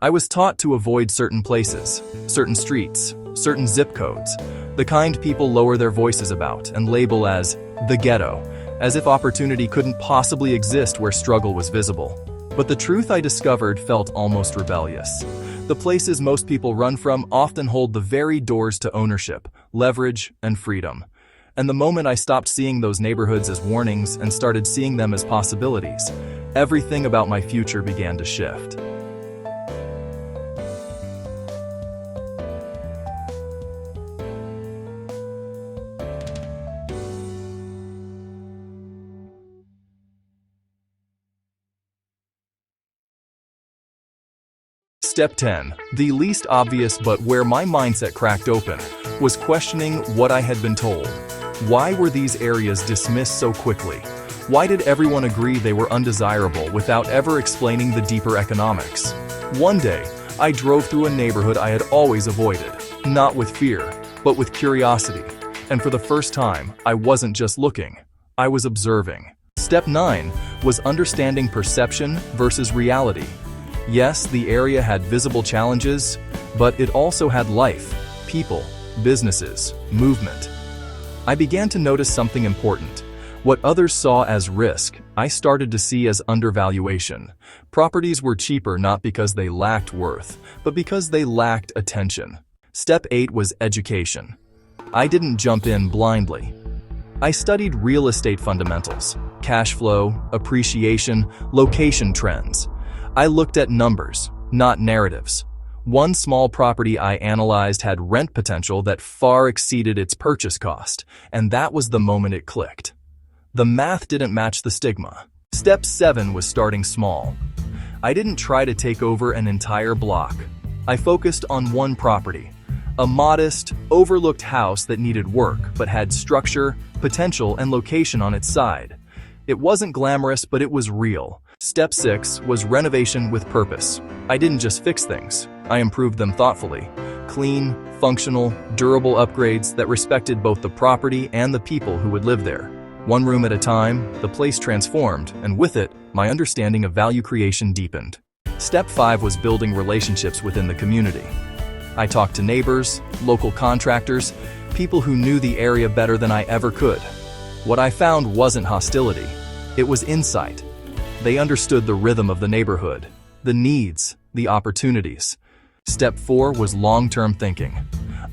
I was taught to avoid certain places, certain streets, certain zip codes, the kind people lower their voices about and label as the ghetto, as if opportunity couldn't possibly exist where struggle was visible. But the truth I discovered felt almost rebellious. The places most people run from often hold the very doors to ownership, leverage, and freedom. And the moment I stopped seeing those neighborhoods as warnings and started seeing them as possibilities, everything about my future began to shift. Step 10, the least obvious but where my mindset cracked open, was questioning what I had been told. Why were these areas dismissed so quickly? Why did everyone agree they were undesirable without ever explaining the deeper economics? One day, I drove through a neighborhood I had always avoided, not with fear, but with curiosity. And for the first time, I wasn't just looking, I was observing. Step 9 was understanding perception versus reality. Yes, the area had visible challenges, but it also had life, people, businesses, movement. I began to notice something important. What others saw as risk, I started to see as undervaluation. Properties were cheaper not because they lacked worth, but because they lacked attention. Step 8 was education. I didn't jump in blindly. I studied real estate fundamentals, cash flow, appreciation, location trends. I looked at numbers, not narratives. One small property I analyzed had rent potential that far exceeded its purchase cost, and that was the moment it clicked. The math didn't match the stigma. Step 7 was starting small. I didn't try to take over an entire block. I focused on one property, a modest, overlooked house that needed work but had structure, potential, and location on its side. It wasn't glamorous, but it was real. Step 6 was renovation with purpose. I didn't just fix things, I improved them thoughtfully. Clean, functional, durable upgrades that respected both the property and the people who would live there. One room at a time, the place transformed, and with it, my understanding of value creation deepened. Step 5 was building relationships within the community. I talked to neighbors, local contractors, people who knew the area better than I ever could. What I found wasn't hostility, it was insight. They understood the rhythm of the neighborhood, the needs, the opportunities. Step 4 was long-term thinking.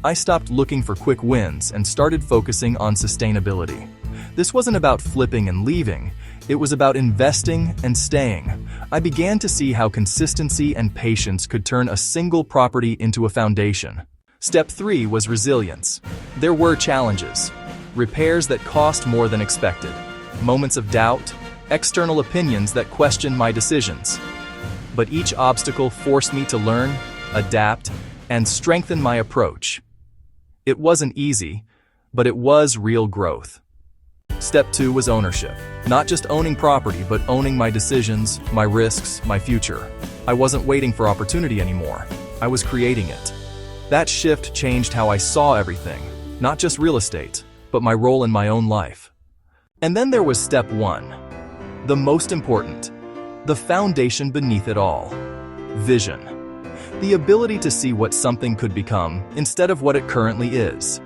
I stopped looking for quick wins and started focusing on sustainability. This wasn't about flipping and leaving, it was about investing and staying. I began to see how consistency and patience could turn a single property into a foundation. Step 3 was resilience. There were challenges, repairs that cost more than expected, moments of doubt, external opinions that questioned my decisions. But each obstacle forced me to learn, adapt, and strengthen my approach. It wasn't easy, but it was real growth. Step 2 was ownership. Not just owning property, but owning my decisions, my risks, my future. I wasn't waiting for opportunity anymore. I was creating it. That shift changed how I saw everything, not just real estate, but my role in my own life. And then there was step 1. The most important, the foundation beneath it all. Vision. The ability to see what something could become instead of what it currently is.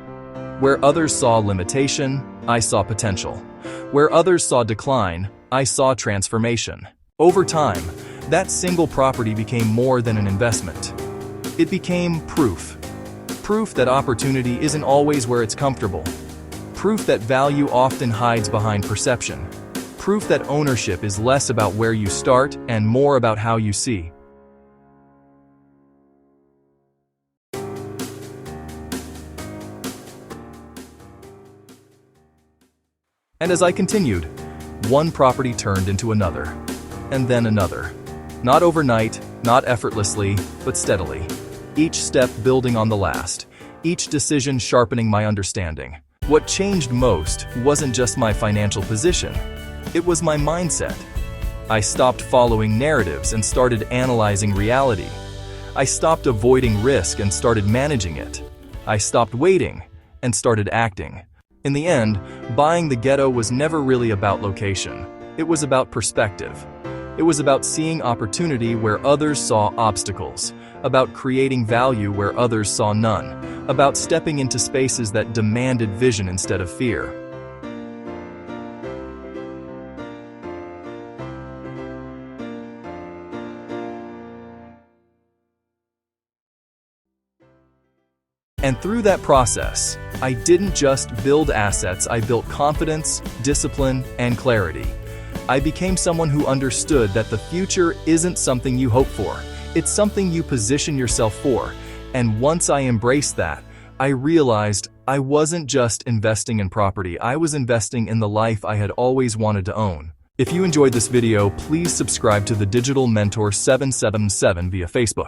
Where others saw limitation, I saw potential. Where others saw decline, I saw transformation. Over time, that single property became more than an investment. It became proof. Proof that opportunity isn't always where it's comfortable. Proof that value often hides behind perception. Proof that ownership is less about where you start and more about how you see. And as I continued, one property turned into another, and then another. Not overnight, not effortlessly, but steadily. Each step building on the last, each decision sharpening my understanding. What changed most wasn't just my financial position, it was my mindset. I stopped following narratives and started analyzing reality. I stopped avoiding risk and started managing it. I stopped waiting and started acting. In the end, buying the ghetto was never really about location. It was about perspective. It was about seeing opportunity where others saw obstacles, about creating value where others saw none, about stepping into spaces that demanded vision instead of fear. And through that process, I didn't just build assets, I built confidence, discipline, and clarity. I became someone who understood that the future isn't something you hope for, it's something you position yourself for. And once I embraced that, I realized I wasn't just investing in property, I was investing in the life I had always wanted to own. If you enjoyed this video, please subscribe to the Digital Mentor 777 via Facebook.